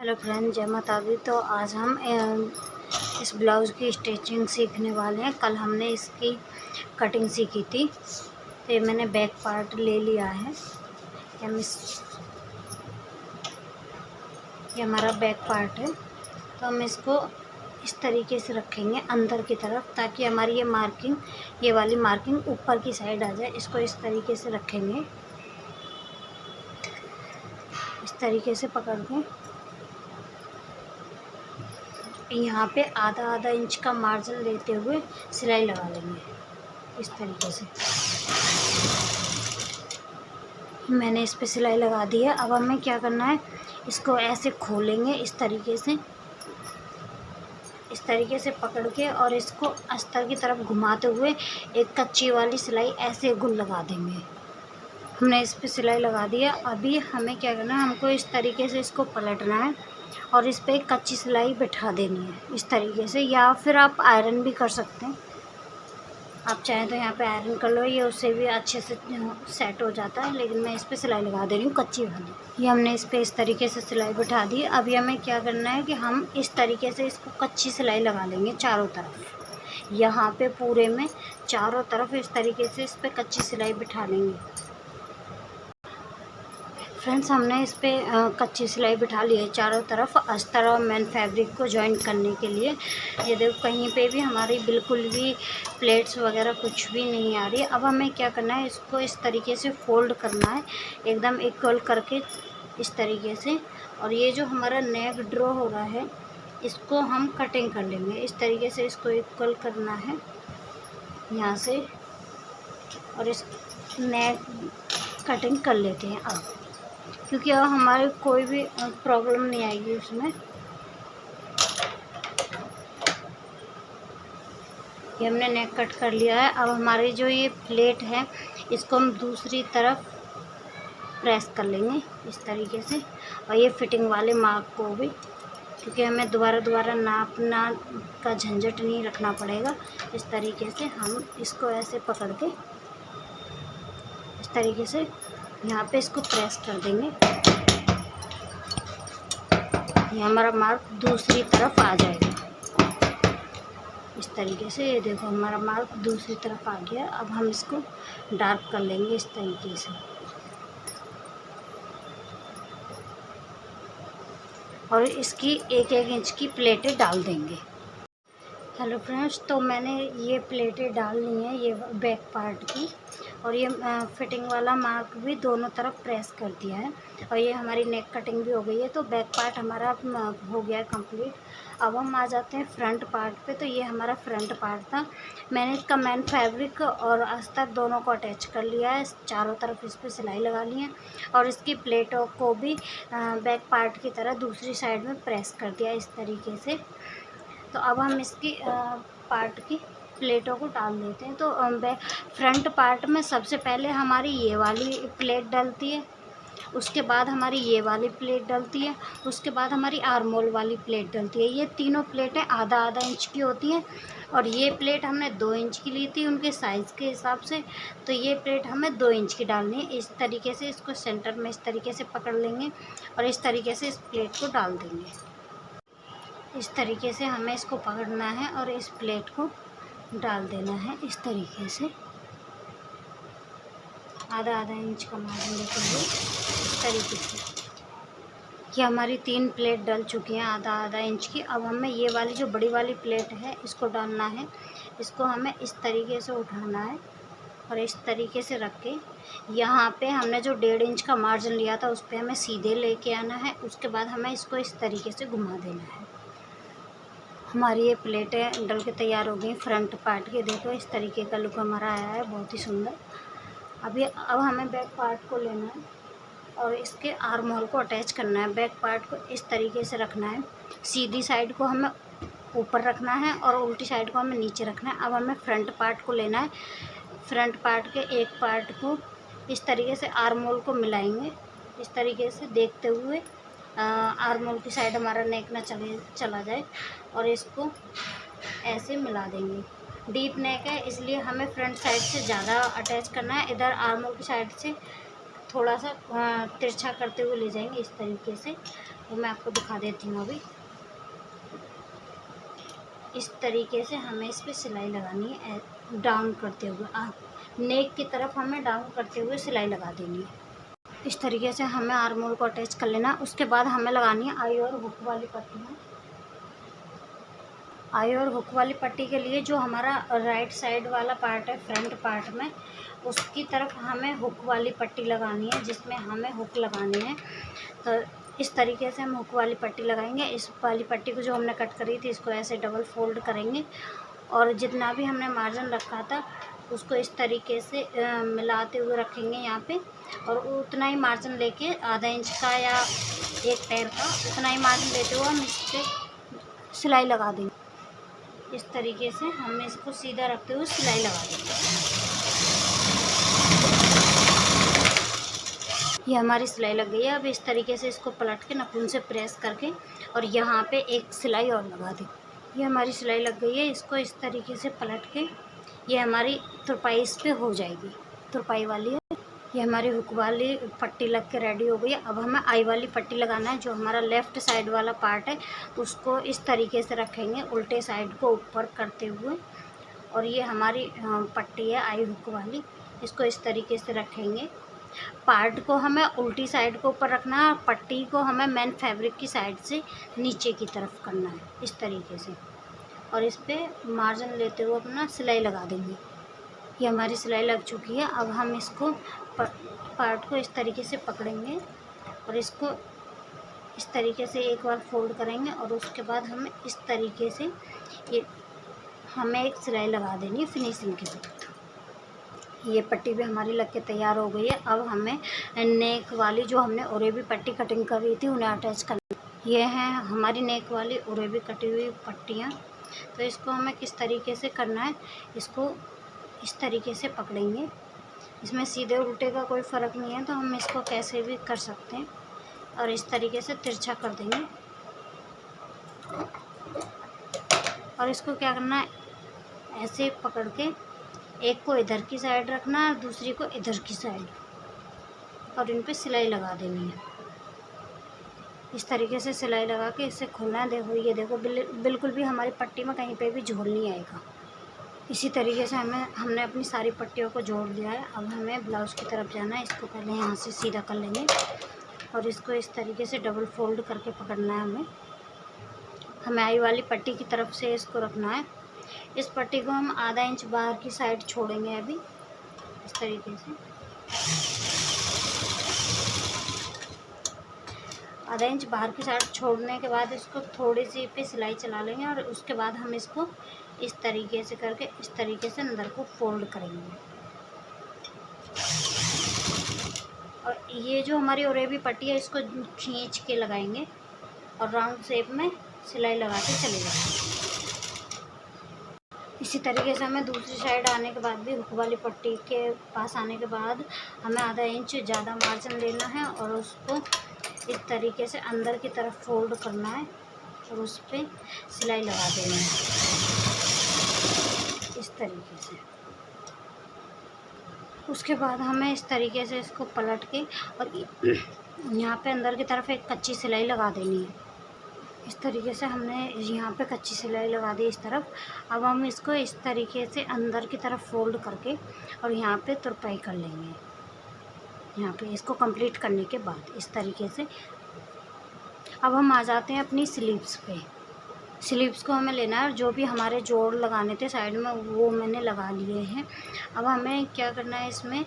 Hello friend, जय माता दी। तो आज हम इस ब्लाउज़ की स्टिचिंग सीखने वाले हैं। कल हमने इसकी कटिंग सीखी थी। तो ये मैंने बैक पार्ट ले लिया है। ये हमारा बैक पार्ट है। तो हम इसको इस तरीके से रखेंगे अंदर की तरफ, ताकि हमारी ये वाली मार्किंग ऊपर की साइड आ जाए। इसको इस तरीके से रखेंगे, इस तरीके से पकड़ के यहाँ पे आधा इंच का मार्जिन लेते हुए सिलाई लगा लेंगे इस तरीके से। मैंने इस पे सिलाई लगा दी है। अब हमें क्या करना है, इसको ऐसे खोलेंगे इस तरीके से पकड़ के, और इसको अस्तर की तरफ घुमाते हुए एक कच्ची वाली सिलाई ऐसे गुल लगा देंगे। हमने इस पे सिलाई लगा दी है। अभी हमें क्या करना है, हमको इस तरीके से इसको पलटना है और इस पे एक कच्ची सिलाई बिठा देनी है इस तरीके से, या फिर आप आयरन भी कर सकते हैं। आप चाहें तो यहाँ पे आयरन कर लो, ये उससे भी अच्छे से सेट हो जाता है। लेकिन मैं इस पे सिलाई लगा दे रही हूँ कच्ची वाली। ये हमने इस पे इस तरीके से सिलाई बिठा दी। अभी हमें क्या करना है कि हम इस तरीके से इसको कच्ची सिलाई लगा लेंगे चारों तरफ। यहाँ पे पूरे में चारों तरफ इस तरीके से इस पे कच्ची सिलाई बिठा लेंगे। फ्रेंड्स, हमने इस पे कच्ची सिलाई बिठा ली है चारों तरफ अस्तर और मेन फैब्रिक को जॉइन करने के लिए। ये देखो, कहीं पे भी हमारी बिल्कुल भी प्लेट्स वगैरह कुछ भी नहीं आ रही है। अब हमें क्या करना है, इसको इस तरीके से फोल्ड करना है एकदम इक्वल करके इस तरीके से। और ये जो हमारा नेक ड्रॉ हो रहा है, इसको हम कटिंग कर लेंगे इस तरीके से। इसको इक्वल करना है यहाँ से, और इस नेक कटिंग कर लेते हैं अब, क्योंकि अब हमारे कोई भी प्रॉब्लम नहीं आएगी उसमें। ये हमने नेक कट कर लिया है। अब हमारी जो ये प्लेट है, इसको हम दूसरी तरफ प्रेस कर लेंगे इस तरीके से। और ये फिटिंग वाले मार्क को भी, क्योंकि हमें दोबारा नापना का झंझट नहीं रखना पड़ेगा। इस तरीके से हम इसको ऐसे पकड़ के इस तरीके से यहाँ पे इसको प्रेस कर देंगे। ये हमारा मार्क दूसरी तरफ आ जाएगा इस तरीके से। ये देखो, हमारा मार्क दूसरी तरफ आ गया। अब हम इसको डार्क कर लेंगे इस तरीके से, और इसकी एक इंच की प्लेटें डाल देंगे। हेलो फ्रेंड्स, तो मैंने ये प्लेटें डाल ली हैं ये बैक पार्ट की, और ये फिटिंग वाला मार्क भी दोनों तरफ प्रेस कर दिया है। और ये हमारी नेक कटिंग भी हो गई है। तो बैक पार्ट हमारा हो गया है कंप्लीट। अब हम आ जाते हैं फ्रंट पार्ट पे। तो ये हमारा फ्रंट पार्ट था। मैंने इसका मेन फैब्रिक और अस्तर दोनों को अटैच कर लिया है। चारों तरफ इस पर सिलाई लगा ली है, और इसकी प्लेटों को भी बैक पार्ट की तरह दूसरी साइड में प्रेस कर दिया इस तरीके से। तो अब हम इसकी पार्ट की प्लेटों को डाल देते हैं। तो फ्रंट पार्ट में सबसे पहले हमारी ये वाली प्लेट डलती है, उसके बाद हमारी ये वाली प्लेट डलती है, उसके बाद हमारी आर्मोल वाली प्लेट डलती है। ये तीनों प्लेटें आधा इंच की होती हैं, और ये प्लेट हमने 2 इंच की ली थी उनके साइज़ के हिसाब से। तो ये प्लेट हमें 2 इंच की डालनी है। इस तरीके से इसको सेंटर में इस तरीके से पकड़ लेंगे, और इस तरीके से इस प्लेट को डाल देंगे। इस तरीके से हमें इसको पकड़ना है और इस प्लेट को डाल देना है इस तरीके से। आधा इंच का मार्जिन लेते हुए इस तरीके से। ये हमारी 3 प्लेट डल चुकी हैं आधा इंच की। अब हमें ये वाली जो बड़ी वाली प्लेट है, इसको डालना है। इसको हमें इस तरीके से उठाना है, और इस तरीके से रख के यहाँ पे हमने जो 1.5 इंच का मार्जिन लिया था, उस पर हमें सीधे लेके आना है। उसके बाद हमें इसको इस तरीके से घुमा देना है। हमारी ये प्लेटें डल के तैयार हो गई फ्रंट पार्ट की। देखो, इस तरीके का लुक हमारा आया है, बहुत ही सुंदर। अब हमें बैक पार्ट को लेना है और इसके आर्म होल को अटैच करना है। बैक पार्ट को इस तरीके से रखना है। सीधी साइड को हमें ऊपर रखना है और उल्टी साइड को हमें नीचे रखना है। अब हमें फ्रंट पार्ट को लेना है। फ्रंट पार्ट के एक पार्ट को इस तरीके से आर्म होल को मिलाएंगे इस तरीके से, देखते हुए आर्म होल की साइड हमारा नेक ना चला जाए, और इसको ऐसे मिला देंगे। डीप नेक है, इसलिए हमें फ्रंट साइड से ज़्यादा अटैच करना है। इधर आर्म होल की साइड से थोड़ा सा तिरछा करते हुए ले जाएंगे इस तरीके से। तो मैं आपको दिखा देती हूँ अभी। इस तरीके से हमें इस पर सिलाई लगानी है, डाउन करते हुए नेक की तरफ हमें डाउन करते हुए सिलाई लगा देनी है। इस तरीके से हमें आर्म होल को अटैच कर लेना। उसके बाद हमें लगानी है आई और हुक वाली पट्टियाँ। आई और हुक वाली पट्टी के लिए जो हमारा राइट साइड वाला पार्ट है फ्रंट पार्ट में, उसकी तरफ हमें हुक वाली पट्टी लगानी है, जिसमें हमें हुक लगानी है। तो इस तरीके से हम हुक वाली पट्टी लगाएंगे। इस वाली पट्टी को जो हमने कट करी थी इसको ऐसे डबल फोल्ड करेंगे और जितना भी हमने मार्जिन रखा था उसको इस तरीके से मिलाते हुए रखेंगे यहाँ पे, और उतना ही मार्जिन लेके आधा इंच का या एक पैर का उतना ही मार्जिन लेते हुए हम इस पर सिलाई लगा देंगे। इस तरीके से हमें इसको सीधा रखते हुए सिलाई लगा देंगे। ये हमारी सिलाई लग गई है। अब इस तरीके से इसको पलट के नाखून से प्रेस करके और यहाँ पे एक सिलाई और लगा दें। ये हमारी सिलाई लग गई है। इसको इस तरीके से पलट के ये हमारी तुरपाई इस पे हो जाएगी, तुरपाई वाली है। ये हमारी हुक वाली पट्टी लग के रेडी हो गई है। अब हमें आई वाली पट्टी लगाना है। जो हमारा लेफ़्ट साइड वाला पार्ट है उसको इस तरीके से रखेंगे उल्टे साइड को ऊपर करते हुए, और ये हमारी पट्टी है आई हुक वाली, इसको इस तरीके से रखेंगे। पार्ट को हमें उल्टी साइड को ऊपर रखना है और पट्टी को हमें मेन फैब्रिक की साइड से नीचे की तरफ करना है इस तरीके से, और इस पर मार्जिन लेते हुए अपना सिलाई लगा देंगे। ये हमारी सिलाई लग चुकी है। अब हम इसको पार्ट को इस तरीके से पकड़ेंगे और इसको इस तरीके से एक बार फोल्ड करेंगे और उसके बाद हमें इस तरीके से ये हमें एक सिलाई लगा देनी है फिनिशिंग के वक्त। ये पट्टी भी हमारी लग के तैयार हो गई है। अब हमें नेक वाली जो हमने उरेबी पट्टी कटिंग करी थी उन्हें अटैच करना। ये हैं हमारी नेक वाली उरेबी कटी हुई पट्टियाँ। तो इसको हमें किस तरीके से करना है, इसको इस तरीके से पकड़ेंगे। इसमें सीधे उल्टे का कोई फ़र्क नहीं है, तो हम इसको कैसे भी कर सकते हैं और इस तरीके से तिरछा कर देंगे। और इसको क्या करना है, ऐसे पकड़ के एक को इधर की साइड रखना है और दूसरी को इधर की साइड, और इन पे सिलाई लगा देनी है। इस तरीके से सिलाई लगा के इसे खोलना है। देखो ये देखो बिल्कुल भी हमारी पट्टी में कहीं पे भी झोल नहीं आएगा। इसी तरीके से हमने अपनी सारी पट्टियों को जोड़ दिया है। अब हमें ब्लाउज़ की तरफ जाना है। इसको पहले यहाँ से सीधा कर लेंगे और इसको इस तरीके से डबल फोल्ड करके पकड़ना है। हमें आई वाली पट्टी की तरफ से इसको रखना है। इस पट्टी को हम आधा इंच बाहर की साइड छोड़ेंगे अभी इस तरीके से। आधा इंच बाहर की साइड छोड़ने के बाद इसको थोड़ी सी पे सिलाई चला लेंगे और उसके बाद हम इसको इस तरीके से करके इस तरीके से अंदर को फोल्ड करेंगे। और ये जो हमारी उरेबी पट्टी है इसको खींच के लगाएंगे और राउंड शेप में सिलाई लगा के चले जाएंगे। इसी तरीके से हमें दूसरी साइड आने के बाद भी हुक वाली पट्टी के पास आने के बाद हमें आधा इंच ज़्यादा मार्जिन लेना है और उसको इस तरीके से अंदर की तरफ फोल्ड करना है और उस पर सिलाई लगा देनी है इस तरीके से। उसके बाद हमें इस तरीके से इसको पलट के और यहाँ पे अंदर की तरफ एक कच्ची सिलाई लगा देनी है। इस तरीके से हमने यहाँ पे कच्ची सिलाई लगा दी इस तरफ। अब हम इसको इस तरीके से अंदर की तरफ फोल्ड करके और यहाँ पे तुरपाई कर लेंगे। यहाँ पे इसको कंप्लीट करने के बाद इस तरीके से अब हम आ जाते हैं अपनी स्लीव्स पे। स्लीव्स को हमें लेना है और जो भी हमारे जोड़ लगाने थे साइड में वो मैंने लगा लिए हैं। अब हमें क्या करना है, इसमें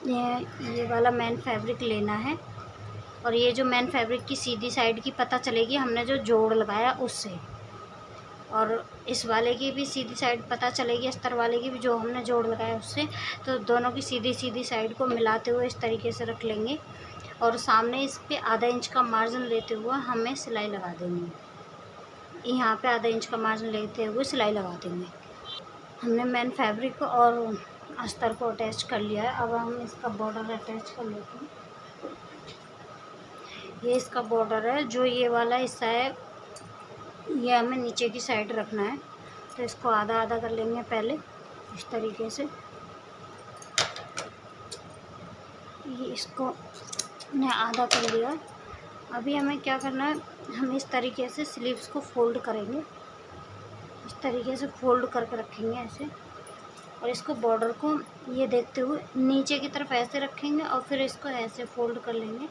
ये वाला मेन फैब्रिक लेना है और ये जो मेन फैब्रिक की सीधी साइड की पता चलेगी हमने जो जोड़ लगाया उससे, और इस वाले की भी सीधी साइड पता चलेगी, अस्तर वाले की भी जो हमने जोड़ लगाया उससे। तो दोनों की सीधी सीधी साइड को मिलाते हुए इस तरीके से रख लेंगे और सामने इस पे आधा इंच का मार्जिन लेते हुए हमें सिलाई लगा देंगे। यहाँ पे आधा इंच का मार्जिन लेते हुए सिलाई लगा देंगे। हमने मेन फैब्रिक और अस्तर को अटैच कर लिया है। अब हम इसका बॉर्डर अटैच कर लेते हैं। ये इसका बॉर्डर है। जो ये वाला हिस्सा है ये हमें नीचे की साइड रखना है, तो इसको आधा आधा कर लेंगे पहले इस तरीके से। ये इसको मैंने आधा कर लिया। अभी हमें क्या करना है, हम इस तरीके से स्लीव्स को फोल्ड करेंगे, इस तरीके से फोल्ड करके रखेंगे ऐसे, और इसको बॉर्डर को ये देखते हुए नीचे की तरफ ऐसे रखेंगे और फिर इसको ऐसे फोल्ड कर लेंगे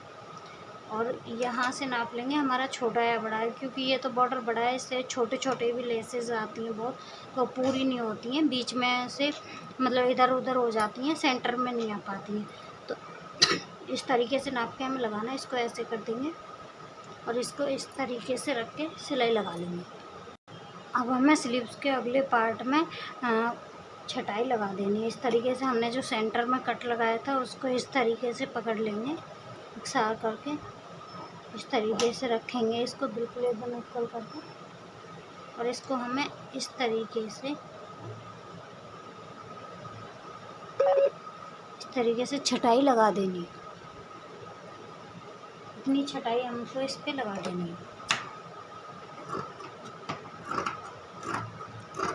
और यहाँ से नाप लेंगे हमारा छोटा या बड़ा है, क्योंकि ये तो बॉर्डर बड़ा है, इससे छोटे छोटे भी लेसेस आती हैं बहुत, तो पूरी नहीं होती हैं, बीच में से मतलब इधर उधर हो जाती हैं, सेंटर में नहीं आ पाती हैं। तो इस तरीके से नाप के हमें लगाना है, इसको ऐसे कर देंगे और इसको इस तरीके से रख के सिलाई लगा लेंगे। अब हमें स्लीव्स के अगले पार्ट में छटाई लगा देनी है। इस तरीके से हमने जो सेंटर में कट लगाया था उसको इस तरीके से पकड़ लेंगे, इकसार करके इस तरीके से रखेंगे इसको बिल्कुल एकदम इक्वल करके, और इसको हमें इस तरीके से छटाई लगा देनी है। इतनी छटाई हमको इस पे लगा देनी है।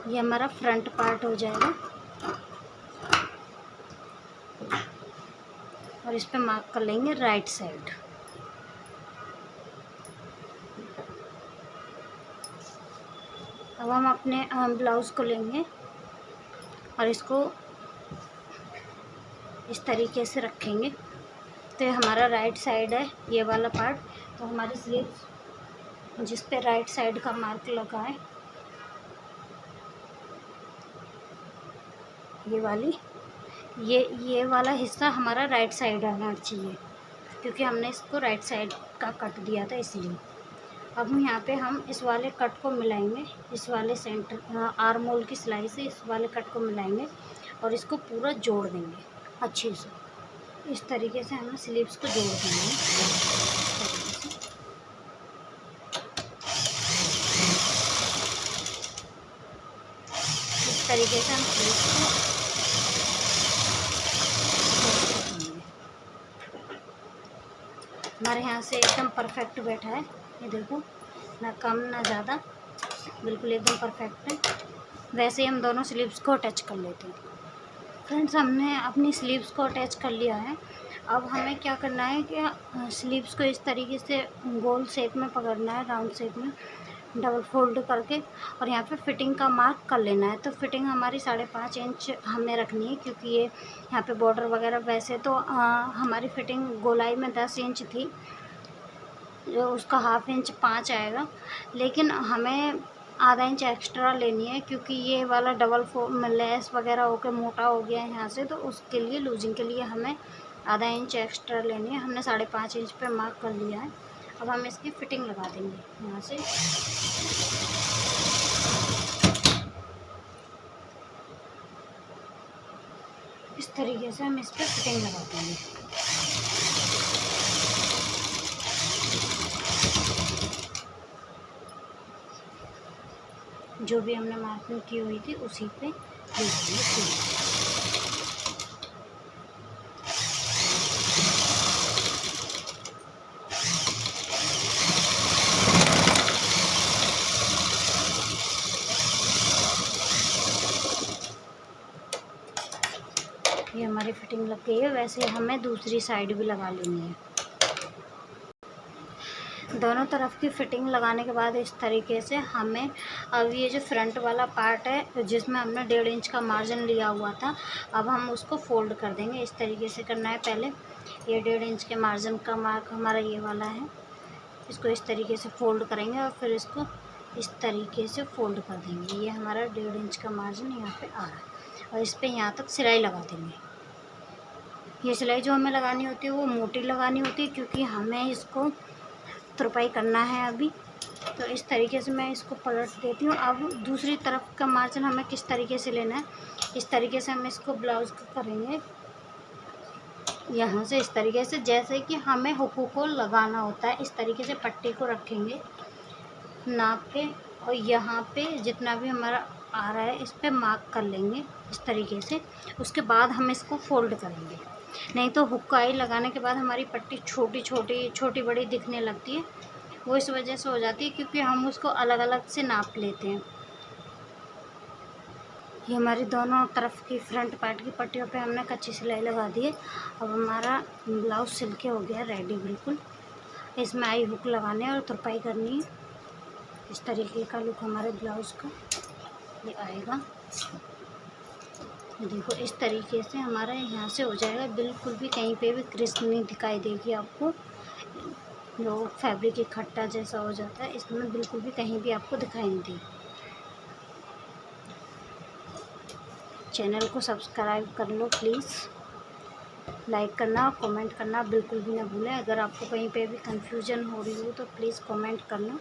ये हमारा फ्रंट पार्ट हो जाएगा और इस पे मार्क कर लेंगे राइट साइड। अब हम अपने ब्लाउज़ को लेंगे और इसको इस तरीके से रखेंगे। तो ये हमारा राइट साइड है ये वाला पार्ट, तो हमारी स्लीव जिस पे राइट साइड का मार्क लगा है ये वाला हिस्सा हमारा राइट साइड आना चाहिए, क्योंकि हमने इसको राइट साइड का कट दिया था इसलिए। अब यहाँ पे हम इस वाले कट को मिलाएंगे, इस वाले सेंटर आर्म होल की सिलाई से इस वाले कट को मिलाएंगे और इसको पूरा जोड़ देंगे अच्छे से। इस तरीके से हमें स्लीव्स को जोड़ देंगे इस तरीके से हम स्लीव्स को हमारे यहाँ से एकदम परफेक्ट बैठा है। ये देखो, ना कम ना ज़्यादा, बिल्कुल एकदम परफेक्ट है। वैसे ही हम दोनों स्लीव्स को अटैच कर लेते हैं। फ्रेंड्स, हमने अपनी स्लीव्स को अटैच कर लिया है। अब हमें क्या करना है कि स्लीव्स को इस तरीके से गोल शेप में पकड़ना है, राउंड शेप में डबल फोल्ड करके, और यहाँ पे फिटिंग का मार्क कर लेना है। तो फिटिंग हमारी 5.5 इंच हमें रखनी है, क्योंकि ये यहाँ पे बॉर्डर वगैरह, वैसे तो हमारी फिटिंग गोलाई में 10 इंच थी, जो उसका हाफ इंच 5 आएगा, लेकिन हमें आधा इंच एक्स्ट्रा लेनी है, क्योंकि ये वाला डबल लेस वगैरह होकर मोटा हो गया है यहाँ से, तो उसके लिए लूजिंग के लिए हमें आधा इंच एक्स्ट्रा लेनी है। हमने 5.5 इंच पे मार्क कर लिया है। अब हम इसकी फिटिंग लगा देंगे यहाँ से। इस तरीके से हम इस पर फिटिंग लगा देंगे। जो भी हमने मार्किंग की हुई थी उसी पे देखेंगे। ये हमारी फिटिंग लग गई है। वैसे हमें दूसरी साइड भी लगा लेनी है। दोनों तरफ की फिटिंग लगाने के बाद इस तरीके से हमें अब ये जो फ्रंट वाला पार्ट है जिसमें हमने 1.5 इंच का मार्जिन लिया हुआ था, अब हम उसको फोल्ड कर देंगे। इस तरीके से करना है। पहले ये 1.5 इंच के मार्जिन का मार्क हमारा ये वाला है, इसको इस तरीके से फोल्ड करेंगे और फिर इसको इस तरीके से फोल्ड कर देंगे। ये हमारा 1.5 इंच का मार्जिन यहाँ पे आ रहा है और इस पर यहाँ तक सिलाई लगा देंगे। ये सिलाई जो हमें लगानी होती है वो मोटी लगानी होती है, क्योंकि हमें इसको तुरपाई करना है अभी। तो इस तरीके से मैं इसको पलट देती हूँ। अब दूसरी तरफ का मार्जिन हमें किस तरीके से लेना है, इस तरीके से हम इसको ब्लाउज़ को करेंगे यहाँ से, इस तरीके से जैसे कि हमें हुक को लगाना होता है। इस तरीके से पट्टी को रखेंगे नाप के, और यहाँ पे जितना भी हमारा आ रहा है इस पे मार्क कर लेंगे इस तरीके से। उसके बाद हम इसको फोल्ड करेंगे, नहीं तो हुक्काई लगाने के बाद हमारी पट्टी छोटी बड़ी दिखने लगती है। वो इस वजह से हो जाती है क्योंकि हम उसको अलग अलग से नाप लेते हैं। ये हमारी दोनों तरफ की फ्रंट पार्ट की पट्टियों पे हमने कच्ची सिलाई लगा दी है। अब हमारा ब्लाउज सिल के हो गया रेडी बिल्कुल। इसमें आई हुक लगाने और तुरपाई करनी है। इस तरीके का लुक हमारे ब्लाउज का ये आएगा। देखो इस तरीके से हमारा यहाँ से हो जाएगा, बिल्कुल भी कहीं पे भी क्रिस्प नहीं दिखाई देगी आपको। जो फैब्रिक इकट्ठा जैसा हो जाता है इसमें बिल्कुल भी कहीं भी आपको दिखाई नहीं देगी। चैनल को सब्सक्राइब कर लो प्लीज़, लाइक करना और कमेंट करना बिल्कुल भी ना भूलें। अगर आपको कहीं पे भी कंफ्यूजन हो रही हो तो प्लीज़ कमेंट करना।